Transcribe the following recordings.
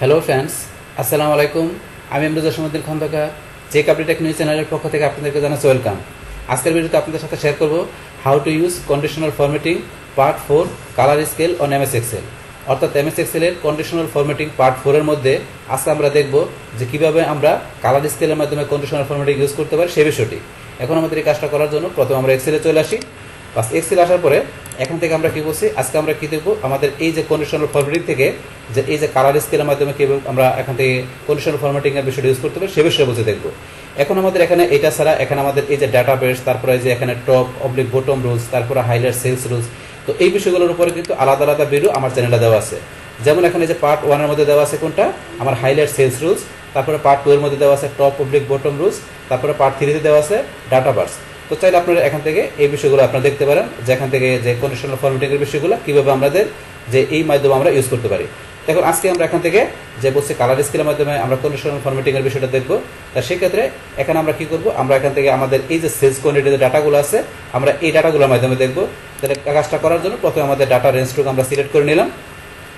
Hello friends, আসসালামু আলাইকুম। আমি ইমরুজার Samuddin Khandakar check update tech news চ্যানেলের পক্ষ থেকে আপনাদেরকে জানাচ্ছি ওয়েলকাম। আজকের ভিডিওতে আপনাদের সাথে শেয়ার করব how to use conditional formatting part 4 colour scale on MS Excel. অর্থাৎ এমএস এক্সেলের কন্ডিশনাল ফরম্যাটিং পার্ট 4 এর মধ্যে আজকে আমরা দেখব যে কিভাবে আমরা কালার স্কেলের মাধ্যমে কন্ডিশনাল ফরম্যাটিং ইউজ করতে পারি সেই বিষয়টি। এখন আমাদের এই কাজটা করার জন্য প্রথমে আমরা এক্সেলে চলে আসি। বাস এক্সেল আসার পরে এখান থেকে আমরা কি বলছি, আজকে আমরা কি দেখব আমাদের এই যে কন্ডিশনাল ফরম্যাটিং থেকে যে এই যে কালার স্কেলের মাধ্যমে কিভাবে আমরা এখান থেকে কন্ডিশনাল ফরম্যাটিং এর বিষয়টা ইউজ করতে পারি সে বিষয়ে বলতে দেখব। এখন আমাদের এখানে এটা ছাড়া এখানে আমাদের এই যে ডাটাবেস, তারপরে যে এখানে টপ অবলিক বটম রুলস, তারপরে হাইলাইট সেলস রুলস, তো এই বিষয়গুলোর উপরে কিন্তু আলাদা আলাদা ভিডিও আমার চ্যানেলে দেওয়া আছে। যেমন এখানে যে পার্ট 1 এর মধ্যে দেওয়া আছে কোনটা আমার হাইলাইট সেলস রুলস, তারপরে পার্ট 2 এর মধ্যে দেওয়া আছে টপ অবলিক বটম রুলস, তারপরে পার্ট 3 তে দেওয়া আছে ডাটাবেস। তো চাইলে আপনারা এখান থেকে এই বিষয়গুলো আপনারা দেখতে পারেন যে এখান থেকে যে কন্ডিশনাল ফরম্যাটিং এর বিষয়গুলো কিভাবে আমাদের যে এই মাধ্যমে আমরা ইউজ করতে পারি। দেখুন আজকে আমরা এখান থেকে যে বলছি কালার স্কেলের মাধ্যমে আমরা কন্ডিশনাল ফরম্যাটিং এর বিষয়টা দেখবো। তা সেক্ষেত্রে এখানে আমরা কি করব, আমরা এখান থেকে আমাদের এই যে সেলস কোয়ান্টিটি যে ডাটাগুলো আছে আমরা এই ডাটাগুলোর মাধ্যমে দেখবো। তাহলে কাজটা করার জন্য প্রথমে আমাদের ডাটা রেঞ্জটুকু আমরা সিলেক্ট করে নিলাম।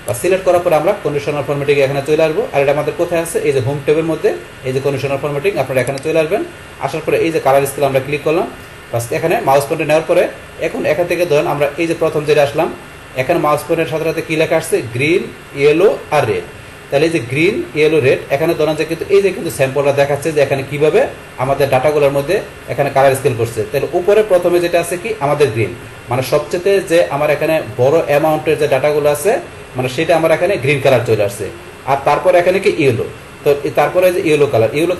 বা সিলেক্ট করার পর আমরা কন্ডিশনাল ফরম্যাটিং এখানে চলে আসবো। আর এটা আমাদের কোথায় আছে, এই যে হোম ট্যাবের মধ্যে এই যে কন্ডিশনাল ফরম্যাটিং আপনারা এখানে চলে আসবেন। আসার পরে এই যে কালার স্কেল আমরা ক্লিক করলাম। বাস এখানে মাউস পয়েন্টে নেওয়ার পরে এখন এখান থেকে ধরেন আমরা এই যে প্রথম যেটা আসলাম, এখানে মাউস পয়েন্টের সাথে সাথে কি লেখা আসছে গ্রিন, ইয়েলো আর রেড। তাহলে এই যে গ্রিন, ইয়েলো, রেড এখানে ধরেন যে কিন্তু এই যে কিন্তু স্যাম্পলটা দেখাচ্ছে যে এখানে কিভাবে আমাদের ডাটাগুলোর মধ্যে এখানে কালার স্কেল করছে। তাহলে উপরে প্রথমে যেটা আছে কি আমাদের গ্রিন, মানে সবচেয়ে যে আমার এখানে বড় অ্যামাউন্টের যে ডাটাগুলো আছে মানে সেটা আমার এখানে গ্রিন কালার চলে আসছে। আর তারপর এখানে কি ইয়েলো, তো তারপরে যে ইয়েলো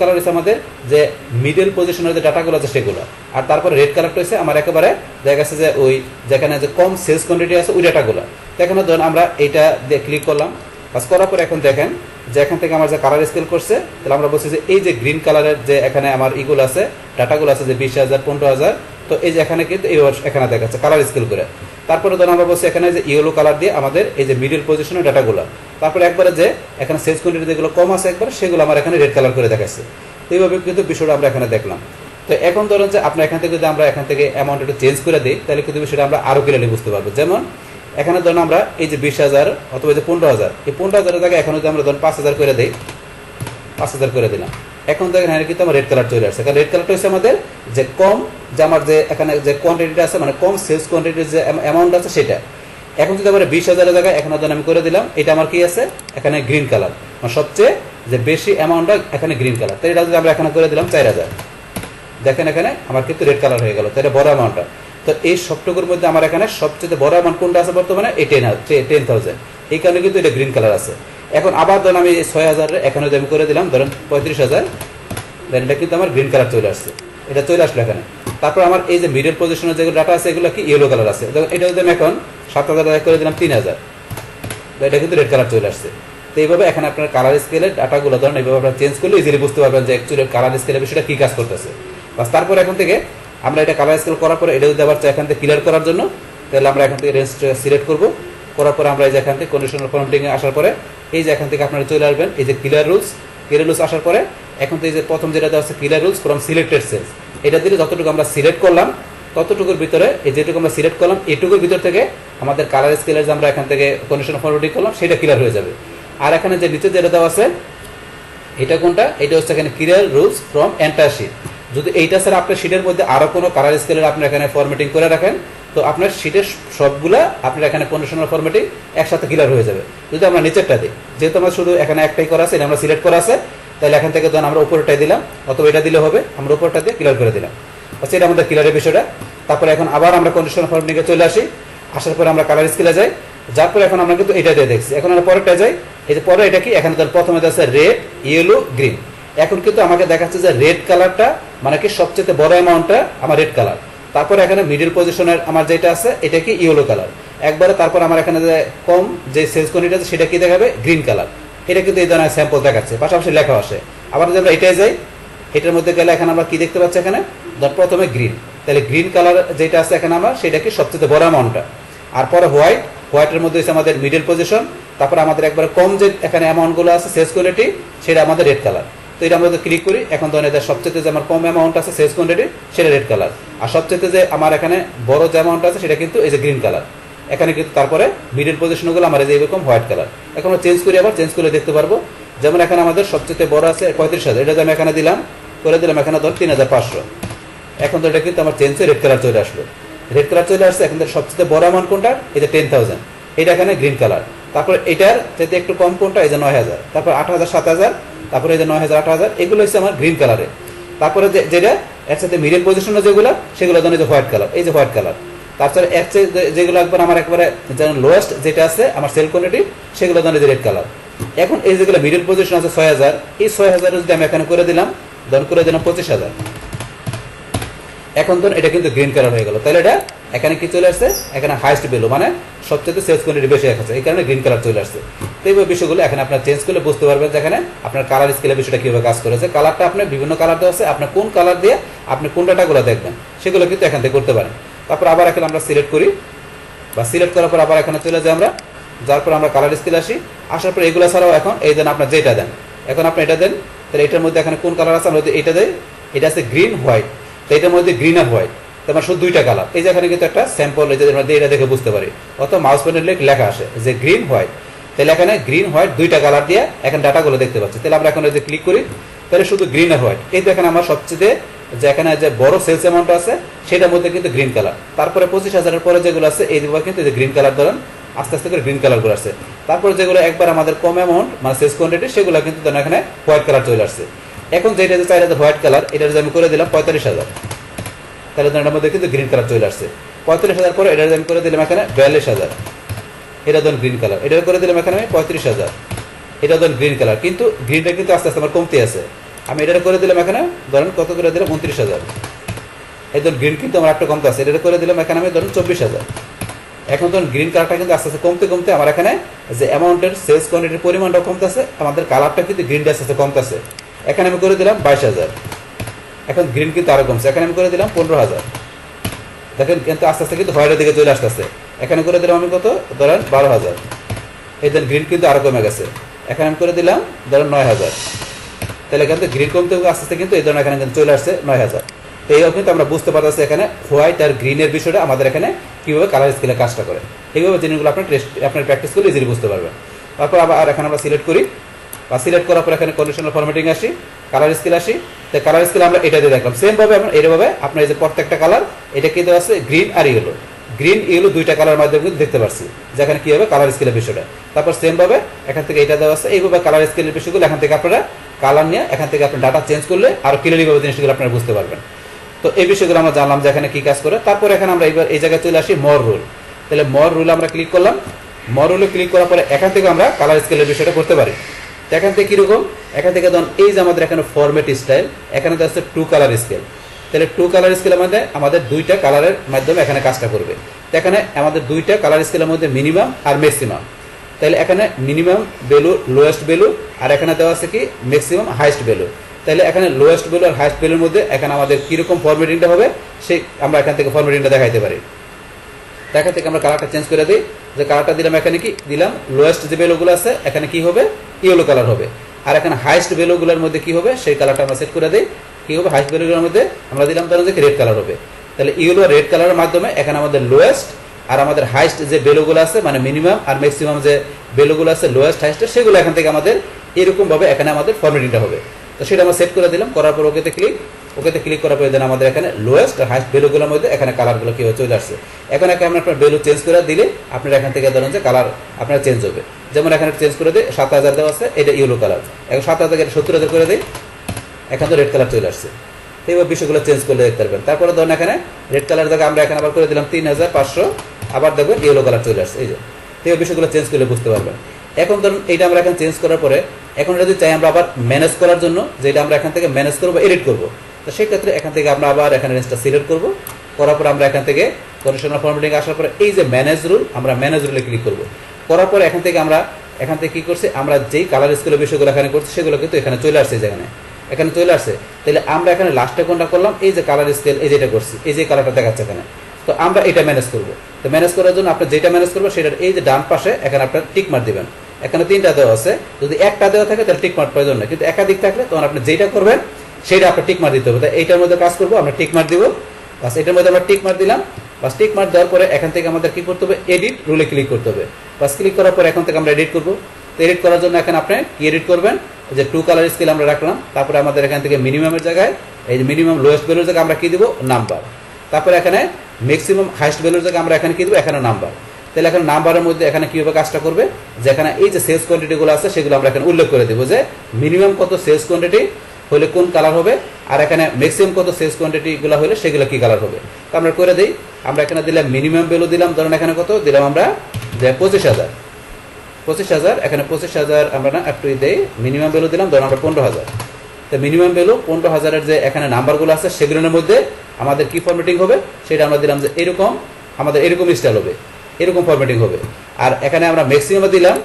কালার হচ্ছে আমাদের যে মিডল পজিশনের যে ডাটাগুলো আছে সেগুলো। আর তারপরে রেড কালারটা হচ্ছে আমার একেবারে দেখা গেছে যে ওই যেখানে যে কম সেলস কোয়ান্টিটি আছে ওই ডাটাগুলো। তো এখানে ধরুন আমরা এইটা দিয়ে ক্লিক করলাম। কাজ করার পরে এখন দেখেন যে এখান থেকে আমার যে কালার স্কেল করছে, তাহলে আমরা বলছি যে এই যে গ্রিন কালারের যে এখানে আমার ইগুলো আছে ডাটাগুলো আছে যে 20,000, 15,000, তো এই যে এখানে কিন্তু এই এখানে দেখাচ্ছে কালার স্কেল করে। তারপরে ধরুন আমরা বলছি এখানে যে ইয়েলো কালার দিয়ে আমাদের এই যে মিডল পজিশনের ডাটাগুলো, তারপরে একবারে যে এখানে সেলস কোয়ান্টিটি যেগুলো কম আছে একবার সেগুলো আমার এখানে রেড কালার করে দেখাচ্ছে। তো এইভাবে কিন্তু বিষয়টা আমরা এখানে দেখলাম। তো এখন ধরুন যে আপনার এখান থেকে যদি আমরা এখান থেকে অ্যামাউন্ট একটু চেঞ্জ করে দিই তাহলে কিন্তু বিষয়টা আমরা আরো ক্লিয়ারলি বুঝতে পারবো। যেমন এখানে ধরুন আমরা এই যে 20,000 অথবা যে 15,000, এই 15,000 জায়গায় এখন যদি আমরা ধরুন 5,000 করে দিই, 5,000 করে দিলাম, এখন দেখেন এখানে কিন্তু আমার রেড কালার চলে আসছে। কারণ রেড কালারটা হচ্ছে আমাদের যে কম, যে আমার যে এখানে যে কোয়ান্টিটিটা আছে মানে কম সেলস কোয়ান্টিটির যে অ্যামাউন্ট আছে সেটা। এখন যদি আমরা 20,000 জায়গায় এখন ধরুন আমি করে দিলাম, এটা আমার কি আছে এখানে গ্রিন কালার, মানে সবচেয়ে যে বেশি অ্যামাউন্টটা এখানে গ্রিন কালার। তো এটা যদি আমরা এখানে করে দিলাম 4,000, দেখেন এখানে আমার কিন্তু রেড কালার হয়ে গেল, তাহলে বড় অ্যামাউন্টটা। তো এই সবটুকুর মধ্যে আমার এখানে সবচেয়ে বড় অ্যামাউন্ট কোনটা আছে বর্তমানে, এই 10,000, এই কারণে কিন্তু এটা গ্রিন কালার আছে। এখন আবার ধরুন আমি 6,000 এখানে যদি আমি করে দিলাম ধরেন 35,000, দেন এটা কিন্তু আমার গ্রিন কালার চলে আসছে, এটা চলে আসলো এখানে। তারপর আমার এই যে মিডল পজিশনের যেগুলো ডাটা আছে এগুলো কি ইয়েলো কালার আছে। এটা যদি আমি এখন 7,000 করে দিলাম 3,000, এটা কিন্তু রেড কালার চলে আসছে। তো এইভাবে এখানে আপনার কালার স্কেলের ডাটাগুলো ধরেন এইভাবে আপনারা চেঞ্জ করলে ইজিলি বুঝতে পারবেন যে অ্যাকচুয়ালি কালার স্কেলের বিষয়টা কি কাজ করতেছে। বাস তারপর এখন থেকে আমরা এটা কালার স্কেল করার পরে এটা যদি আবার এখান থেকে ক্লিয়ার করার জন্য তাহলে আমরা এখান থেকে রেঞ্জ সিলেক্ট করবো। করার পরে আমরা এই যে এখান থেকে কন্ডিশনাল ফরম্যাটিং এ আসার পরে এই যে এখান থেকে আপনারা চলে আসবেন এই যে ক্লিয়ার রুলস আসার পরে এখন তো এই যে প্রথম যেটা দেওয়া আছে clear rules from selected cells, এটা দিলে যতটুকু আমরা সিলেক্ট করলাম ততটুকুর ভিতরে এই যেটুকু আমরা সিলেক্ট করলাম এইটুকুর ভিতর থেকে আমাদের কালার স্কেলের যে আমরা এখান থেকে কন্ডিশনাল ফরম্যাটিং করলাম সেটা ক্লিয়ার হয়ে যাবে। আর এখানে যে নিচে যেটা দেওয়া আছে এটা কোনটা, এটা হচ্ছে এখানে clear rules from entire sheet. যদি এইটা স্যার আপনার শিটের মধ্যে আরো কোনো কালার স্কেলের আপনি এখানে ফরম্যাটিং করে রাখেন তো আপনার শিটের সবগুলা আপনার এখানে কন্ডিশনাল ফরম্যাটিং একসাথে ক্লিয়ার হয়ে যাবে। যদি আমরা নিচেরটা দিই, যেহেতু আমরা শুধু এখানে একটাই করা আছে এটা আমরা সিলেক্ট করা আছে, তাহলে এখান থেকে ধরুন আমরা উপরটাই দিলাম অথবা এটা দিলে হবে, আমরা উপরটা দিয়ে ক্লিয়ার করে দিলাম। আচ্ছা, এটা আমাদের ক্লিয়ারের বিষয়টা। তারপরে এখন আবার আমরা কন্ডিশনাল ফরম্যাটিংয়ে চলে আসি। আসার পরে আমরা কালার স্কেলে যাই, যার পরে এখন আমরা কিন্তু এটা দিয়ে দেখছি। এখন আমরা পরেরটা যাই, এই যে পরে এটা কি এখানে ধর প্রথমে আছে রেড, ইয়েলো, গ্রিন। এখন কিন্তু আমাকে দেখাচ্ছে যে রেড কালারটা মানে কি সবচেয়ে বড় অ্যামাউন্টটা আমার রেড কালার। তারপরে এখানে মিডল পজিশনের আমার যেটা আছে এটা কি ইয়েলো কালার একবারে। তারপর আমার এখানে যে কম যে সেলস কোয়ান্টিটি আছে সেটা কি দেখাবে গ্রিন কালার। এটা কিন্তু এই ধরনের স্যাম্পল দেখাচ্ছে, পাশাপাশি লেখা আসে। আবার যদি আমরা এটাই যাই, এটার মধ্যে গেলে এখানে আমরা কি দেখতে পাচ্ছি এখানে ধর প্রথমে গ্রিন, তাহলে গ্রিন কালার যেটা আছে এখানে আমার সেটা কি সবচেয়ে বড় অ্যামাউন্টটা। আর পরে হোয়াইটের মধ্যে হচ্ছে আমাদের মিডল পজিশন, তারপর আমাদের একবারে কম যে এখানে অ্যামাউন্টগুলো আছে সেলস কোয়ান্টিটি সেটা আমাদের রেড কালার। তো এটা আমরা ক্লিক করি, এখন ধরেন এদের সবচেয়ে যে আমার কম অ্যামাউন্ট আছে সেলস কোয়ান্টিটি সেটা রেড কালার, আর সবচেয়ে যে আমার এখানে বড় যে অ্যামাউন্ট আছে সেটা কিন্তু এই যে গ্রিন কালার। এখানে কিন্তু তারপরে মিডল পজিশনগুলো আমার এই যে এরকম হোয়াইট কালার। এখন আমরা চেঞ্জ করি, আবার চেঞ্জ করে দেখতে পারবো। যেমন এখানে আমাদের সবচেয়ে বড় আছে 35,000, এটা আমি এখানে দিলাম, করে দিলাম এখানে ধর 3,500। এখন তো এটা কিন্তু আমার চেঞ্জ হয়ে রেড কালার চলে আসলো, রেড কালার চলে আসছে। এখন সবচেয়ে বড় অ্যামাউন্ট কোনটা, এই যে 10,000, এটা এখানে গ্রিন কালার। তারপর এটার চাইতে একটু কম কোনটা, এই যে 9,000, তারপর 8,000, 7,000, তারপরে এই যে 9,000, 8,000, এগুলো হচ্ছে আমার গ্রিন কালারে। তারপরে যেটা এর সাথে মিডল পজিশনে যেগুলো, সেগুলো ধরেন যে হোয়াইট কালার, এই যে হোয়াইট কালার। তারপরে এর যেগুলো একবার আমার একবারে যেমন লোয়েস্ট যেটা আছে আমার সেল কোয়ান্টিটি, সেগুলো ধরেন যে রেড কালার। এখন এই যেগুলো মিডল পজিশন আছে 6,000, এই 6,000 যদি আমি এখানে করে দিলাম, ধরুন করে দিলাম 25,000, এখন ধরুন এটা কিন্তু গ্রিন কালার হয়ে গেল। তাহলে এটা এখানে কি চলে আসছে, এখানে হাইস্ট ভ্যালু মানে সবচেয়ে সেলস কোয়ান্টিটি বেশি আছে, এই কারণে গ্রিন কালার চলে আসছে। তো এই বিষয়গুলো এখানে আপনার চেঞ্জ করলে বুঝতে পারবেন যে এখানে আপনার কালার স্কেলের বিষয়টা কিভাবে কাজ করেছে। কালারটা আপনার বিভিন্ন কালার দেওয়া আছে, আপনার কোন কালার দিয়ে আপনি কোন ডাটাগুলো দেখবেন সেগুলো কিন্তু এখান থেকে করতে পারেন। তারপর আবার এখানে আমরা সিলেক্ট করি, বা সিলেক্ট করার পর আবার এখানে চলে যাই আমরা, যার পর আমরা কালার স্কেল আসি, আসার পর এগুলো ছাড়াও এখন এই দেন আপনার যেটা দেন, এখন আপনি এটা দেন। তাহলে এটার মধ্যে এখানে কোন কালার আছে, আমরা যদি এটা দেয়, এটা আছে গ্রিন হোয়াইট, তো এটার মধ্যে গ্রিন আর হোয়াইট, তোমার শুধু দুইটা কালার। এই যে এখানে কিন্তু একটা স্যাম্পল এই যে এটা দেখে বুঝতে পারি, অথবা মাউস পয়েন্টার লেখা আসে যে গ্রিন হোয়াইট। তাহলে এখানে গ্রিন হোয়াইট দুইটা কালার দিয়ে এখন ডাটাগুলো দেখতে পাচ্ছি। তাহলে আমরা এখন যদি ক্লিক করি, তাহলে শুধু গ্রিন আর হোয়াইট। এই দেখেন আমার সবচেয়ে যে এখানে যে বড় সেলস অ্যামাউন্ট আছে সেটার মধ্যে কিন্তু গ্রিন কালার। তারপরে 25,000-এর পরে যেগুলো আছে এই দুবার কিন্তু গ্রিন কালার ধরেন আস্তে আস্তে করে গ্রিন কালার করে আসছে। তারপরে যেগুলো একবার আমাদের কম অ্যামাউন্ট মানে সেলস কোয়ান্টিটি, সেগুলো কিন্তু ধরেন এখানে হোয়াইট কালার চলে আসছে। এখন যেটা যে চাইলে হোয়াইট কালার, এটা যদি আমি করে দিলাম 45,000, তাহলে এটার মধ্যে কিন্তু গ্রিন কালার চলে আসছে। 45,000 পরে এটা আমি করে দিলাম এখানে 42,000, এটা ধরুন গ্রিন কালার। এটা করে দিলাম এখানে আমি 35,000, এটা ধরুন গ্রিন কালার। কিন্তু গ্রিনটা কিন্তু আস্তে আস্তে আমার কমতে আছে। আমি এটা করে দিলাম এখানে ধরুন কত করে দিলাম 29,000, এই ধরুন গ্রিন কিন্তু আমার একটা কমতে আছে। এটা করে দিলাম এখানে আমি ধরুন 24,000। এখন ধরুন গ্রিন কালারটা কিন্তু আস্তে আস্তে কমতে কমতে আমার এখানে যে অ্যামাউন্টের সেলস কোয়ান্টিটির পরিমাণটা কমতেছে, আমাদের কালারটা কিন্তু গ্রিনটা আস্তে আস্তে কমতেছে। এখানে আমি করে দিলাম 22,000, এখন গ্রিন কিন্তু আরো কমছে। এখানে আমি করে দিলাম 15,000, দেখেন কিন্তু আস্তে আস্তে কিন্তু হোয়াইটের দিকে চলে আসতেছে। এখানে করে দিলাম আমি কত ধরেন 12,000, এই দেন গ্রিন কিন্তু আরো কমে গেছে। এখানে আমি করে দিলাম ধরেন 9,000, তাহলে এখান থেকে গ্রিন কমতে আস্তে আস্তে কিন্তু এই ধরনের এখানে কিন্তু চলে আসছে 9,000। তো এইভাবে কিন্তু আমরা বুঝতে পারতেছি এখানে হোয়াইট আর গ্রিনের বিষয়টা আমাদের এখানে কিভাবে কালার স্কেলে কাজটা করে। এইভাবে জিনিসগুলো আপনার প্র্যাকটিস করলে ইজিলি বুঝতে পারবেন। তারপর আবার এখানে আমরা সিলেক্ট করি, বা সিলেক্ট করার পর এখানে কন্ডিশনাল ফরম্যাটিং আসি, কালার স্কেল আসি। তো কালার স্কেল আমরা এটা দিয়ে দেখলাম সেম ভাবে এইভাবে আপনার এই যে প্রত্যেকটা কালার এটা কিন্তু আছে গ্রিন আর ইয়েলো, গ্রিন ইয়েলো দুইটা কালার মাধ্যমে কিন্তু দেখতে পাচ্ছি যেখানে কি হবে কালার স্কেলের বিষয়টা। তারপর সেম ভাবে এখান থেকে এটা দেওয়া আছে, এইভাবে কালার স্কেলের বিষয়গুলো এখান থেকে আপনারা কালার নিয়ে এখান থেকে আপনার ডাটা চেঞ্জ করলে আরো ক্লিয়ারলি ভাবে জিনিসগুলো আপনারা বুঝতে পারবেন। তো এই বিষয়গুলো আমরা জানলাম যে এখানে কি কাজ করে। তারপর এখানে আমরা এবার এই জায়গায় চলে আসি মোর রুল। তাহলে মোর রুল আমরা ক্লিক করলাম, মোর রুলে ক্লিক করার পরে এখান থেকে আমরা কালার স্কেলের বিষয়টা করতে পারি। এখান থেকে কিরকম, এখান থেকে ধরুন এই যে আমাদের এখানে ফরম্যাট স্টাইল, এখানে আছে 2 কালার স্কেল। তাহলে 2 কালার স্কেলের মধ্যে আমাদের দুইটা কালারের মাধ্যমে এখানে কাজটা করবে। এখানে আমাদের দুইটা কালার স্কেলের মধ্যে মিনিমাম আর ম্যাক্সিমাম। তাহলে এখানে মিনিমাম ভ্যালু লোয়েস্ট ভ্যালু, আর এখানে দেওয়া আছে কি ম্যাক্সিমাম হাইস্ট ভ্যালু। তাহলে এখানে লোয়েস্ট ভ্যালু আর হাইস্ট ভ্যালুর মধ্যে এখানে আমাদের কিরকম ফরম্যাটিংটা হবে সেই আমরা এখান থেকে ফরম্যাটিংটা দেখাইতে পারি। এখান থেকে আমরা কালারটা চেঞ্জ করে দিই, যে কালারটা দিলাম এখানে কি দিলাম লোয়েস্ট যে ভ্যালুগুলো আছে এখানে কি হবে ইয়েলো কালার হবে, আর এখানে হাইস্ট ভ্যালুগুলোর মধ্যে কি হবে সেই কালারটা আমরা সেট করে দিই। কি হবে হাইস্ট ভ্যালুগুলোর মধ্যে আমরা দিলাম ধরুন যে রেড কালার হবে। তাহলে ইয়েলো আর রেড কালারের মাধ্যমে এখানে আমাদের লোয়েস্ট আর আমাদের হাইস্ট যে ভ্যালুগুলো আছে মানে মিনিমাম আর ম্যাক্সিমাম যে ভ্যালুগুলো আছে লোয়েস্ট হাইস্ট, সেগুলো এখান থেকে আমাদের এরকম ভাবে এখানে আমাদের ফরম্যাটিংটা হবে। তো সেটা আমরা সেট করে দিলাম, করার পর ওকেতে ক্লিক করার পর দেন আমাদের এখানে লোয়েস্ট আর হাইস্ট ভ্যালুগুলোর মধ্যে এখানে কালারগুলো কিভাবে চলে আসছে। এখন আপনার ভ্যালু চেঞ্জ করে দিলে আপনার এখান থেকে ধরুন যে কালার আপনার চেঞ্জ হবে। যেমন এখানে চেঞ্জ করে দিই 7,000 দেওয়া আছে, এটা ইয়েলো কালার। এখন 7,000 থেকে 70,000 করে দিই, এখানে তো রেড কালার চলে আসছে। তো এইভাবে বিষয়গুলো চেঞ্জ করলে দেখতে পারবেন। তারপরে ধরুন এখানে রেড কালার জায়গায় আমরা এখানে আবার করে দিলাম 3,500, আবার দেখবেন ইয়েলো কালার চলে আসছে। এই যে এইভাবে বিষয়গুলো চেঞ্জ করলে বুঝতে পারবেন। এখন ধরুন এইটা আমরা এখানে চেঞ্জ করার পরে এখন যদি চাই আমরা আবার ম্যানেজ করার জন্য, যেটা আমরা এখান থেকে ম্যানেজ করবো এডিট করবো, তো সেই ক্ষেত্রে এখান থেকে আমরা আবার এখানে রেঞ্জটা সিলেক্ট করবো। করার পর আমরা এখান থেকে কন্ডিশনাল ফরম্যাটিং আসার পরে এই যে ম্যানেজ রুল, আমরা ম্যানেজ রুলে ক্লিক করবো। করার পরে এখান থেকে আমরা কি করছি আমরা যেই কালার স্কেলের বিষয়গুলো এখানে করছি সেগুলো কিন্তু এখানে চলে আসছে, এখানে চলে আসছে। তাহলে আমরা এখানে লাস্টে কোনটা করলাম এই যে কালার স্কেল এই যেটা করছি, এই যে কালারটা দেখাচ্ছে এখানে, তো আমরা এটা ম্যানেজ করবো। তো ম্যানেজ করার জন্য আপনি যেটা ম্যানেজ করবো সেটার এই যে ডান পাশে এখানে আপনার টিক মার্ক দিবেন। এখানে 3টা দেওয়া আছে, যদি একটা দেওয়া থাকে তাহলে টিক মার্ক প্রয়োজন নেই, কিন্তু একাধিক থাকলে তখন আপনি যেটা করবেন সেটা আপনার টিক মার্ক দিতে হবে। তাই এইটার মধ্যে কাজ করবো আমরা টিক মার্ক দিব, বাস এটার মধ্যে আমরা টিক মার্ক দিলাম। বাস টিক মার্ক দেওয়ার পরে এখান থেকে আমাদের কি করতে হবে, এডিট রুলে ক্লিক করতে হবে। বাস ক্লিক করার পরে এখান থেকে আমরা এডিট করবো। তো এডিট করার জন্য এখন আপনি কি এডিট করবেন, যে 2 কালার স্কেল আমরা রাখলাম, তারপরে আমাদের এখান থেকে মিনিমামের জায়গায় এই যে মিনিমাম লোয়েস্ট ভ্যালুর জায়গায় আমরা কি দিব, নাম্বার। তারপরে এখানে ম্যাক্সিমাম হাইস্ট ভ্যালুর জায়গায় আমরা এখানে কি দেবো, এখানে নাম্বার। তাহলে এখানে নাম্বারের মধ্যে এখানে কিভাবে কাজটা করবে, যে এখানে এই যে সেলস কোয়ান্টিটিগুলো আছে সেগুলো আমরা এখানে উল্লেখ করে দেবো, যে মিনিমাম কত সেলস কোয়ান্টিটি হলে কোন কালার হবে, আর এখানে ম্যাক্সিমাম কত সেলস কোয়ান্টিটিগুলো হলে সেগুলো কি কালার হবে। তো আমরা করে দিই, আমরা এখানে দিলাম মিনিমাম ভ্যালু দিলাম, ধরেন এখানে কত দিলাম আমরা, যে 25,000 এখানে 25,000 আমরা না একটু দেই, মিনিমাম ভ্যালু দিলাম ধরেন আমরা 15,000। তো মিনিমাম ভ্যালু 15,000-এর যে এখানে নাম্বারগুলো আছে সেগুলোর মধ্যে আমাদের কি ফরম্যাটিং হবে সেটা আমরা দিলাম, যে এরকম আমাদের এরকম স্টাইল হবে, এরকম ফরম্যাটিং হবে। আর এখানে আমরা ম্যাক্সিমাম দিলাম,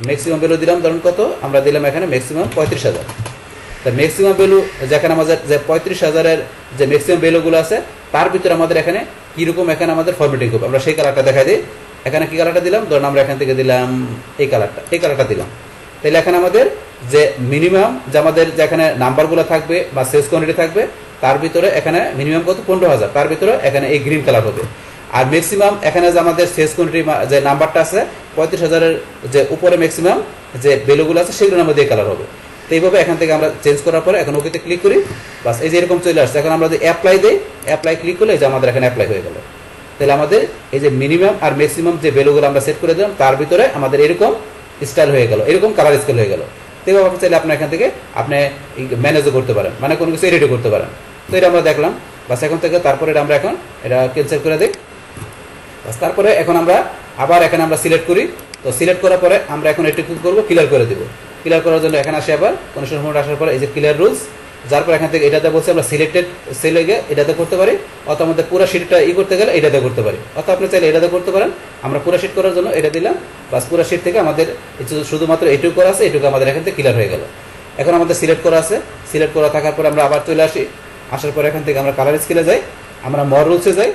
ম্যাক্সিমাম ভ্যালু দিলাম ধরুন কত, আমরা দিলাম এখানে ম্যাক্সিমাম 35,000। তা ম্যাক্সিমাম ভ্যালু যেখানে আমাদের যে 35,000-এর যে ম্যাক্সিমাম ভ্যালুগুলো আছে তার ভিতরে আমাদের এখানে কীরকম এখানে আমাদের ফরম্যাটিং হবে, আমরা সেই কালারটা দেখাই দিই। এখানে কি কালারটা দিলাম, ধরুন আমরা এখান থেকে দিলাম এই কালারটা দিলাম। তাহলে এখানে আমাদের যে মিনিমাম যে আমাদের যেখানে নাম্বারগুলো থাকবে বা সেলস কোয়ান্টিটি থাকবে তার ভিতরে এখানে মিনিমাম কত 15,000, তার ভিতরে এখানে এই গ্রিন কালার হবে। আর ম্যাক্সিমাম এখানে যে আমাদের সেলস কোয়ান্টিটি যে নাম্বারটা আছে 35,000-এর যে উপরে ম্যাক্সিমাম যে ভ্যালুগুলো আছে সেগুলোর মধ্যে এই কালার হবে। তো এইভাবে এখান থেকে আমরা চেঞ্জ করার পরে এখন ওকেতে ক্লিক করি, বাস এই যে এরকম চলে আসছে। এখন আমরা যদি অ্যাপ্লাই দিই, অ্যাপ্লাই ক্লিক করলে যে আমাদের এখানে অ্যাপ্লাই হয়ে গেল। তাহলে আমাদের এই যে মিনিমাম আর ম্যাক্সিমাম যে ভ্যালুগুলো আমরা সেট করে দিলাম তার ভিতরে আমাদের এরকম স্টাইল হয়ে গেল, এরকম কালার স্কেল হয়ে গেল। তো এইভাবে আপনি চাইলে আপনার এখান থেকে আপনি ম্যানেজও করতে পারেন, মানে কোনো কিছু এডিটও করতে পারেন। তো এটা আমরা দেখলাম, বাস এখন থেকে তারপরে আমরা এখন এটা ক্যান্সেল করে দিই। বাস তারপরে এখন আমরা আবার এখানে আমরা সিলেক্ট করি। তো সিলেক্ট করার পরে আমরা এখন এটি কি করবো, ক্লিয়ার করে দেবো। ক্লিয়ার করার জন্য এখানে আসে আবার কন্ডিশনাল ফরম্যাট আসার পরে এই যে ক্লিয়ার রুলস, যার পর এখান থেকে এটাতে বলছে আমরা সিলেক্টেড সেলে গিয়ে এটাতে করতে পারি, অথবা আমাদের পুরো শিটটা করতে গেলে এটাতে করতে পারি, অথবা আপনি চাইলে এটাতে করতে পারেন। আমরা পুরো শিট করার জন্য এটা দিলাম, বাস পুরো শিট থেকে আমাদের শুধুমাত্র এটুকু করা আছে, এটুকু আমাদের এখান থেকে ক্লিয়ার হয়ে গেল। এখন আমাদের সিলেক্ট করা আছে, সিলেক্ট করা থাকার পরে আমরা আবার চলে আসি, আসার পর এখান থেকে আমরা কালার স্কেলে যাই, আমরা মর রুলসে যাই,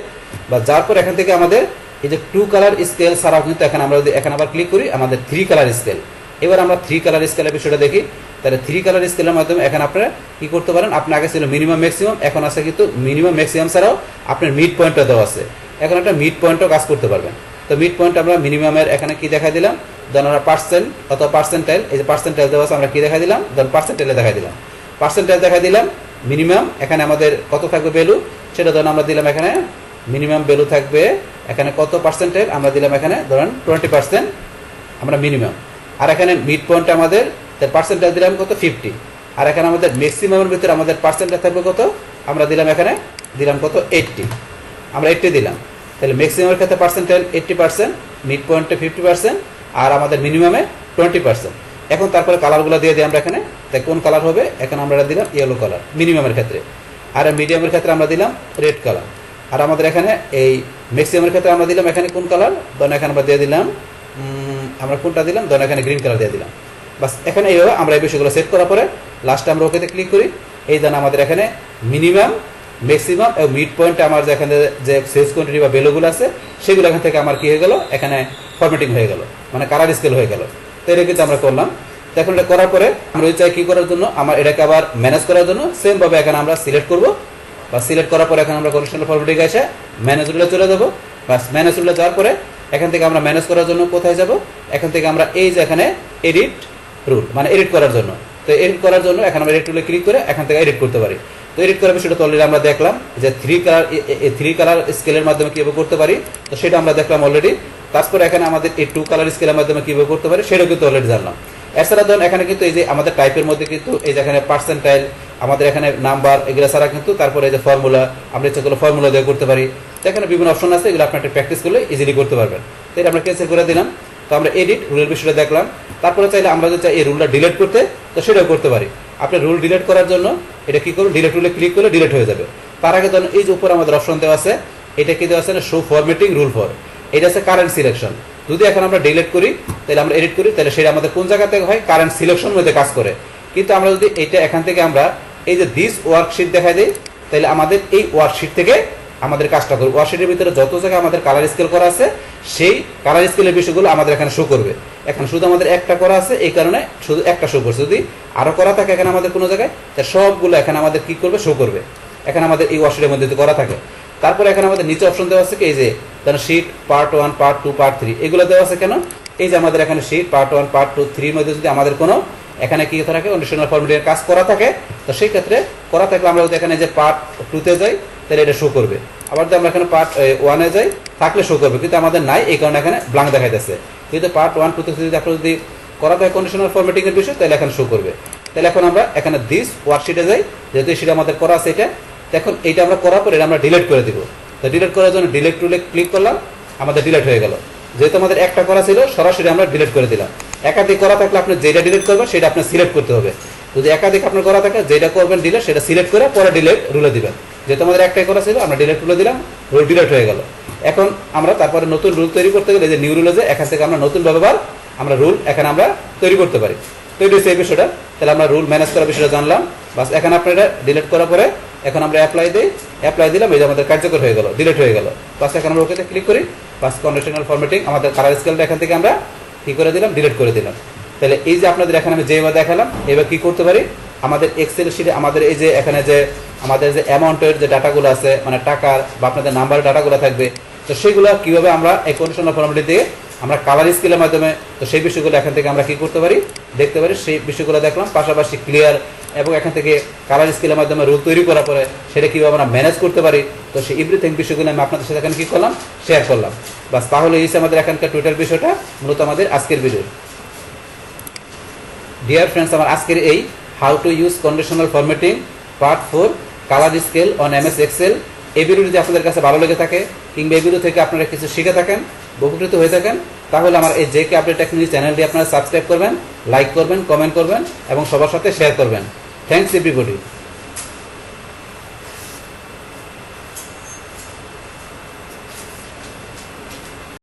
বা যার পর এখান থেকে আমাদের এই যে 2 কালার স্কেল ছাড়াও কিন্তু এখন আমরা যদি এখানে আবার ক্লিক করি আমাদের 3 কালার স্কেল। এবার আমরা 3 কালার স্কেলের বিষয়টা দেখি। তাহলে 3 কালার স্কেলের মাধ্যমে এখন আপনারা কি করতে পারেন, আপনার আগে ছিল মিনিমাম ম্যাক্সিমাম, এখন আছে কিন্তু মিনিমাম ম্যাক্সিমাম ছাড়াও আপনার মিড পয়েন্টটা দেওয়া আছে, এখন একটা মিড পয়েন্টও কাজ করতে পারবেন। তো মিড পয়েন্ট আমরা মিনিমামের এখানে কি দেখা দিলাম, ধরুন আমরা পার্সেন্ট অথবা পার্সেন্টাইল, এই যে পার্সেন্টাইল দেওয়া আছে আমরা কি দেখা দিলাম, ধরুন পার্সেন্টাইলে দেখা দিলাম, পার্সেন্টাইল দেখা দিলাম। মিনিমাম এখানে আমাদের কত থাকবে ভ্যালু সেটা ধরুন আমরা দিলাম এখানে মিনিমাম ভ্যালু থাকবে এখানে কত পার্সেন্টাইল আমরা দিলাম এখানে ধরুন 20% আমরা মিনিমাম। আর এখানে মিড পয়েন্ট আমাদের পার্সেন্টাইল দিলাম কত 50, আর এখানে আমাদের ম্যাক্সিমামের ভিতরে আমাদের পার্সেন্টাইল থাকবে কত আমরা দিলাম এখানে দিলাম কত 80, আমরা 80 দিলাম। তাহলে ম্যাক্সিমামের ক্ষেত্রে পার্সেন্টাইল 80%, মিড পয়েন্টে 50%, আর আমাদের মিনিমামে 20%। এখন তারপরে কালারগুলো দিয়ে দিই আমরা এখানে, তাই কোন কালার হবে এখন আমরা দিলাম ইয়েলো কালার মিনিমামের ক্ষেত্রে, আর মিডিয়ামের ক্ষেত্রে আমরা দিলাম রেড কালার, আর আমাদের এখানে এই ম্যাক্সিমামের ক্ষেত্রে আমরা দিলাম এখানে কোন কালার, ধরুন এখানে আমরা দিয়ে দিলাম আমরা কোনটা দিলাম, ধরুন এখানে গ্রিন কালার দিয়ে দিলাম। বাস এখানে এইভাবে আমরা এই বিষয়গুলো সেট করার পরে লাস্টে আমরা ওকেতে ক্লিক করি। এই দেন আমাদের এখানে মিনিমাম ম্যাক্সিমাম এবং মিড পয়েন্টে আমার যে এখানে যে সেলস কোয়ান্টিটি বা ভ্যালুগুলো আছে সেগুলো এখান থেকে আমার কি হয়ে গেল, এখানে ফরম্যাটিং হয়ে গেল, মানে কালার স্কেল হয়ে গেল। তো এটা কিন্তু আমরা করলাম। তো এখন এটা করার পরে আমরা চাই কি করার জন্য, আমার এটাকে আবার ম্যানেজ করার জন্য সেমভাবে এখানে আমরা সিলেক্ট করবো, বা সিলেক্ট করার পরে এখানে আমরা কন্ডিশনাল ফরম্যাটিং এসে ম্যানেজ রুলে চলে যাবো। বাস ম্যানেজ রুলে যাওয়ার পরে এখান থেকে আমরা ম্যানেজ করার জন্য কোথায় যাব, এখান থেকে আমরা এই যে এখানে এডিট রুল, মানে এডিট করার জন্য। তো এডিট করার জন্য এখানে আমরা এডিট রুলে ক্লিক করে এখান থেকে এডিট করতে পারি। তো এডিট করার বিষয়টা তো অলরেডি আমরা দেখলাম যে 3 কালার স্কেলের মাধ্যমে কীভাবে করতে পারি, তো সেটা আমরা দেখলাম অলরেডি। তারপরে এখানে আমাদের এই 2 কালার স্কেলের মাধ্যমে কীভাবে করতে পারি সেটাও কিন্তু অলরেডি জানলাম। এছাড়া ধরুন এখানে কিন্তু এই যে আমাদের টাইপের মধ্যে কিন্তু এই যে এখানে পার্সেন্টাইল আমাদের এখানে নাম্বার এগুলো ছাড়া কিন্তু তারপরে এই যে ফর্মুলা আমরা ইচ্ছা করলে ফর্মুলা দিয়ে করতে পারি। তো এখানে বিভিন্ন অপশন আছে, এগুলো আপনি একটা প্র্যাকটিস করলে ইজিলি করতে পারবেন। তো এটা আমরা ক্যান্সেল করে দিলাম। তো আমরা এডিট রুলের বিষয়টা দেখলাম। তারপরে চাইলে আমরা যদি চাই এই রুলটা ডিলিট করতে, তো সেটাও করতে পারি। আপনি রুল ডিলিট করার জন্য এটা কি করুন, ডিলিট রুলে ক্লিক করলে ডিলিট হয়ে যাবে। তার আগে ধরুন এই যে উপরে আমাদের অপশন দেওয়া আছে, এটা কি দেওয়া আছে না, শো ফরম্যাটিং রুল ফর, এটা আছে কারেন্ট সিলেকশন। যদি এখন আমরা ডিলিট করি তাহলে আমরা এডিট করি, তাহলে সেটা আমাদের কোন জায়গা থেকে হয়, কারেন্ট সিলেকশন মধ্যে কাজ করে। কিন্তু আমরা যদি এটা এখান থেকে আমরা এই যে দিস ওয়ার্কশিট দেখা দিই, তাহলে আমাদের এই ওয়ার্কশিট থেকে আমাদের কাজটা করবে। ওয়ার্কশিটের ভিতরে যত জায়গায় আমাদের কালার স্কেল করা আছে সেই কালার স্কেলের বিষয়গুলো আমাদের এখানে শো করবে। এখন শুধু আমাদের একটা করা আছে, এই কারণে শুধু একটা শো করছে। যদি আরো করা থাকে এখানে আমাদের কোনো জায়গায়, তাহলে সবগুলো এখানে আমাদের কি করবে, শো করবে। এখানে আমাদের এই ওয়ার্কশিটের মধ্যে যদি করা থাকে, তারপরে এখানে আমাদের নিচে অপশন দেওয়া আছে কি এই যে ধরেন শীট পার্ট 1 পার্ট 2 পার্ট 3 এগুলো দেওয়া আছে কেন, এই যে আমাদের এখানে শীট পার্ট 1 পার্ট 2 3 এর মধ্যে যদি আমাদের কোনো এখানে কি থাকে কন্ডিশনাল ফরম্যাটিং এর কাজ করা থাকে, তো সেই ক্ষেত্রে করা থাকলে আমরা যদি এখানে যে পার্ট 2 তে যাই তাহলে এটা শো করবে, আবার যদি আমরা এখানে পার্ট 1 এ যাই থাকলে শো করবে, কিন্তু আমাদের নাই এই কারণে এখানে ব্ল্যাঙ্ক দেখাইতেছে। কিন্তু পার্ট 1 2 তে যদি আপনারা যদি করা থাকে কন্ডিশনাল ফরম্যাটিং এর বিষয় তাহলে এখানে শো করবে। তাহলে এখন আমরা এখানে দিস ওয়ার্কশিটে যাই, যেহেতু সেটা আমাদের করা আছে এটা, এখন এইটা আমরা করার পর এটা আমরা ডিলিট করে দিব। তো ডিলিট করার জন্য ডিলিট টুলে ক্লিক করলাম, আমাদের ডিলিট হয়ে গেল। যেহেতু আমাদের একটা করা ছিল সরাসরি আমরা ডিলিট করে দিলাম। একাধিক করা থাকলে আপনি যেটা ডিলিট করবেন সেটা আপনি সিলেক্ট করতে হবে। যদি একাধিক আপনার করা থাকে যেটা করবেন ডিলিট সেটা সিলেক্ট করে পরে ডিলিট রুলে দিবেন। যেহেতু আমাদের একটাই করা ছিল আমরা ডিলিট রুলে দিলাম, রুল ডিলিট হয়ে গেল। এখন আমরা তারপরে নতুন রুল তৈরি করতে গেলে যে নিউ রুলে যে এখান থেকে আমরা নতুন ব্যবহার আমরা রুল এখানে আমরা তৈরি করতে পারি। তৈরি হচ্ছে এই বিষয়টা। তাহলে আমরা রুল ম্যানেজ করার বিষয়টা জানলাম। বাস এখানে আপনারা ডিলিট করার পরে এখন আমরা অ্যাপ্লাই দিই, অ্যাপ্লাই দিলাম, এই যে আমাদের কার্যকর হয়ে গেল, ডিলিট হয়ে গেল। বাস এখন আমরা ওকেতে ক্লিক করি, বাস কন্ডিশনাল ফরম্যাটিং আমাদের কালার স্কেলটা এখান থেকে আমরা কি করে দিলাম, ডিলিট করে দিলাম। তাহলে এই যে আপনাদের এখানে আমি যেভাবে দেখালাম এবার কি করতে পারি, আমাদের এক্সেল শিটে আমাদের এই যে এখানে যে আমাদের যে অ্যামাউন্টের যে ডাটাগুলো আছে মানে টাকার বা আপনাদের নাম্বারের ডাটাগুলো থাকবে, তো সেগুলো কিভাবে আমরা এই কন্ডিশনাল ফরম্যাটিং দিয়ে আমরা কালার স্কেলের মাধ্যমে তো সেই বিষয়গুলো এখান থেকে আমরা কি করতে পারি দেখতে পারি, সেই বিষয়গুলো দেখলাম। পাশাপাশি ক্লিয়ার এবং এখান থেকে কালার স্কেলের মাধ্যমে রুল তৈরি করার পরে সেটা কীভাবে আমরা ম্যানেজ করতে পারি, তো সেই এভরিথিং বিষয়গুলো আমি আপনাদের সাথে এখানে কী করলাম, শেয়ার করলাম। বাস তাহলে এই আমাদের এখানকার টোটাল বিষয়টা মূলত আমাদের আজকের ভিডিও। ডিয়ার ফ্রেন্ডস, আমার আজকের এই how to use conditional formatting part 4 colour scale on MS Excel এই ভিডিও যদি আপনাদের কাছে ভালো লেগে থাকে কিংবা এই ভিডিও থেকে আপনারা কিছু শিখে থাকেন, উপকৃত হয়ে থাকেন, তাহলে আমার এই জেকে আপডেট টেকনোলজি চ্যানেলটি আপনারা সাবস্ক্রাইব করবেন, লাইক করবেন, কমেন্ট করবেন এবং সবার সাথে শেয়ার করবেন। Thanks everybody.